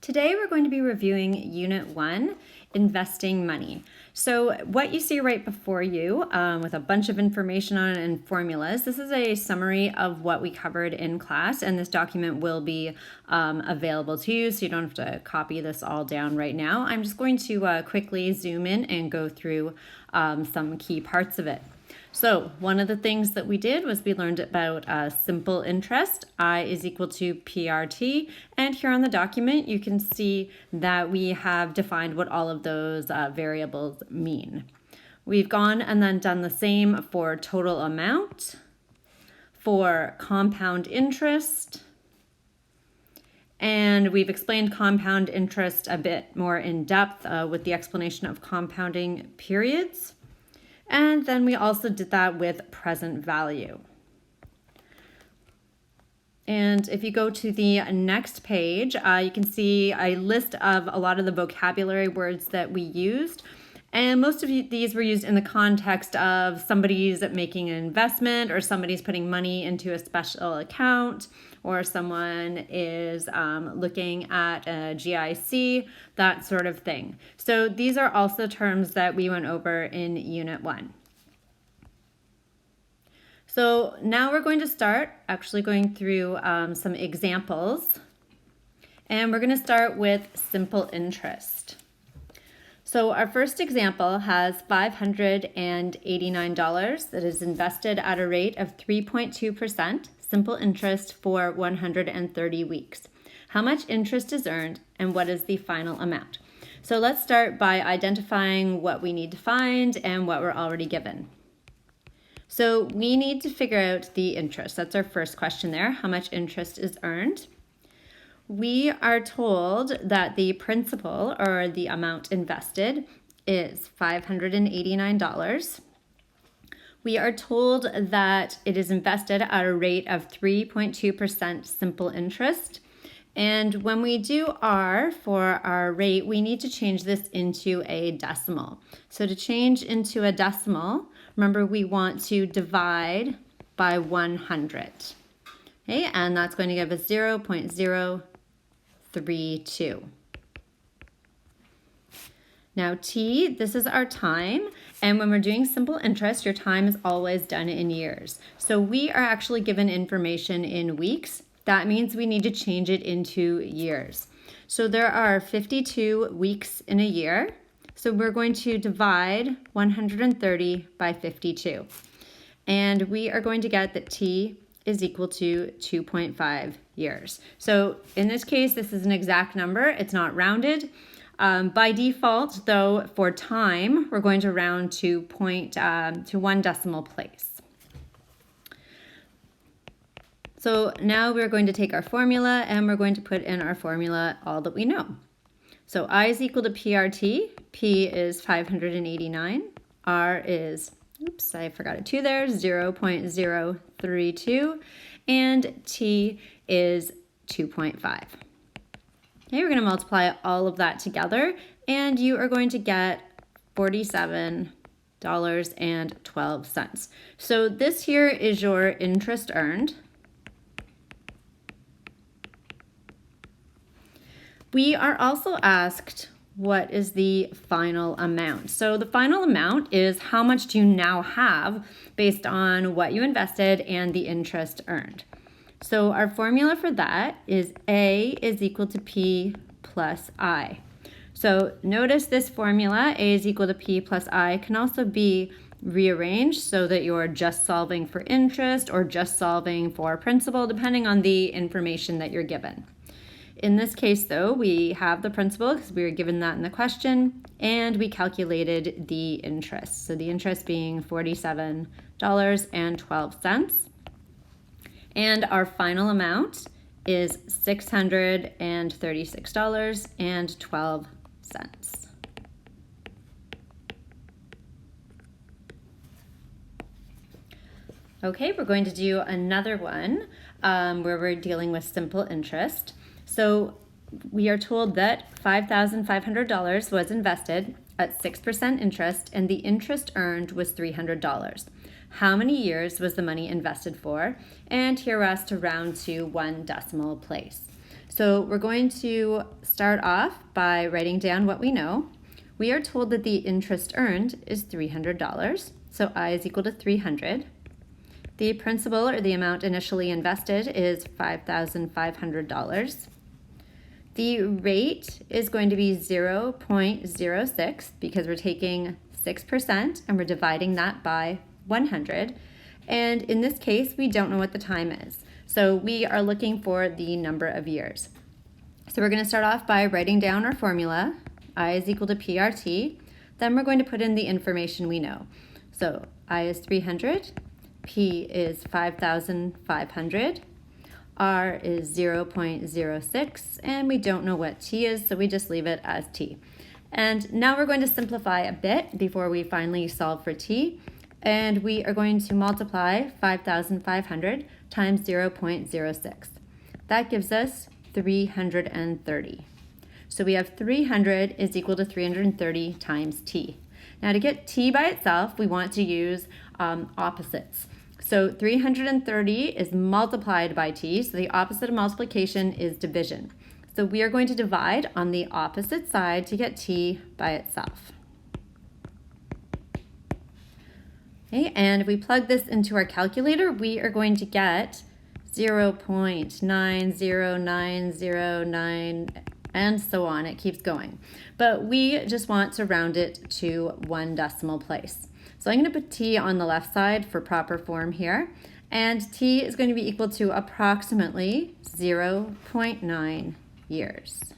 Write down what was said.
Today we're going to be reviewing Unit 1, Investing Money. So what you see right before you with a bunch of information on it and formulas, this is a summary of what we covered in class, and this document will be available to you, so you don't have to copy this all down right now. I'm just going to quickly zoom in and go through some key parts of it. So one of the things that we did was we learned about simple interest. I is equal to PRT. And here on the document, you can see that we have defined what all of those variables mean. We've gone and then done the same for total amount, for compound interest, and we've explained compound interest a bit more in depth with the explanation of compounding periods. And then we also did that with present value. And if you go to the next page, you can see a list of a lot of the vocabulary words that we used. And most of these were used in the context of somebody's making an investment, or somebody's putting money into a special account, or someone is looking at a GIC, that sort of thing. So these are also terms that we went over in Unit 1. So now we're going to start actually going through some examples, and we're going to start with simple interest. So our first example has $589 that is invested at a rate of 3.2% simple interest for 130 weeks. How much interest is earned and what is the final amount? So let's start by identifying what we need to find and what we're already given. So we need to figure out the interest. That's our first question there. How much interest is earned? We are told that the principal, or the amount invested, is $589. We are told that it is invested at a rate of 3.2% simple interest. And when we do R for our rate, we need to change this into a decimal. So to change into a decimal, remember we want to divide by 100. Okay, and that's going to give us 0.032. Now T, this is our time, and when we're doing simple interest, your time is always done in years. So we are actually given information in weeks. That means we need to change it into years. So there are 52 weeks in a year. So we're going to divide 130 by 52. And we are going to get that T is equal to 2.5 years. So in this case, this is an exact number. It's not rounded. By default, though, for time, we're going to round to one decimal place. So now we're going to take our formula and we're going to put in our formula all that we know. So I is equal to PRT. P is 589. R is, oops, I forgot a 2 there, 0.032. And T is 2.5. Okay, we're going to multiply all of that together, and you are going to get $47.12. So this here is your interest earned. We are also asked, what is the final amount? So the final amount is how much do you now have based on what you invested and the interest earned. So our formula for that is A is equal to P plus I. So notice this formula, A is equal to P plus I, can also be rearranged so that you're just solving for interest or just solving for principal, depending on the information that you're given. In this case, though, we have the principal because we were given that in the question, and we calculated the interest. So the interest being $47.12. And our final amount is $636.12. Okay, we're going to do another one where we're dealing with simple interest. So we are told that $5,500 was invested at 6% interest, and the interest earned was $300. How many years was the money invested for? And here we're asked to round to one decimal place. So we're going to start off by writing down what we know. We are told that the interest earned is $300, so I is equal to 300. The principal, or the amount initially invested, is $5,500. The rate is going to be 0.06 because we're taking 6% and we're dividing that by 100. And in this case, we don't know what the time is. So we are looking for the number of years. So we're going to start off by writing down our formula. I is equal to PRT. Then we're going to put in the information we know. So I is 300, P is 5,500, R is 0.06, and we don't know what T is, so we just leave it as T. And now we're going to simplify a bit before we finally solve for T. And we are going to multiply 5,500 times 0.06. That gives us 330. So we have 300 is equal to 330 times T. Now to get T by itself, we want to use opposites. So 330 is multiplied by T, so the opposite of multiplication is division. So we are going to divide on the opposite side to get T by itself. Okay, and if we plug this into our calculator, we are going to get 0.90909 and so on. It keeps going. But we just want to round it to one decimal place. So I'm going to put T on the left side for proper form here. And T is going to be equal to approximately 0.9 years.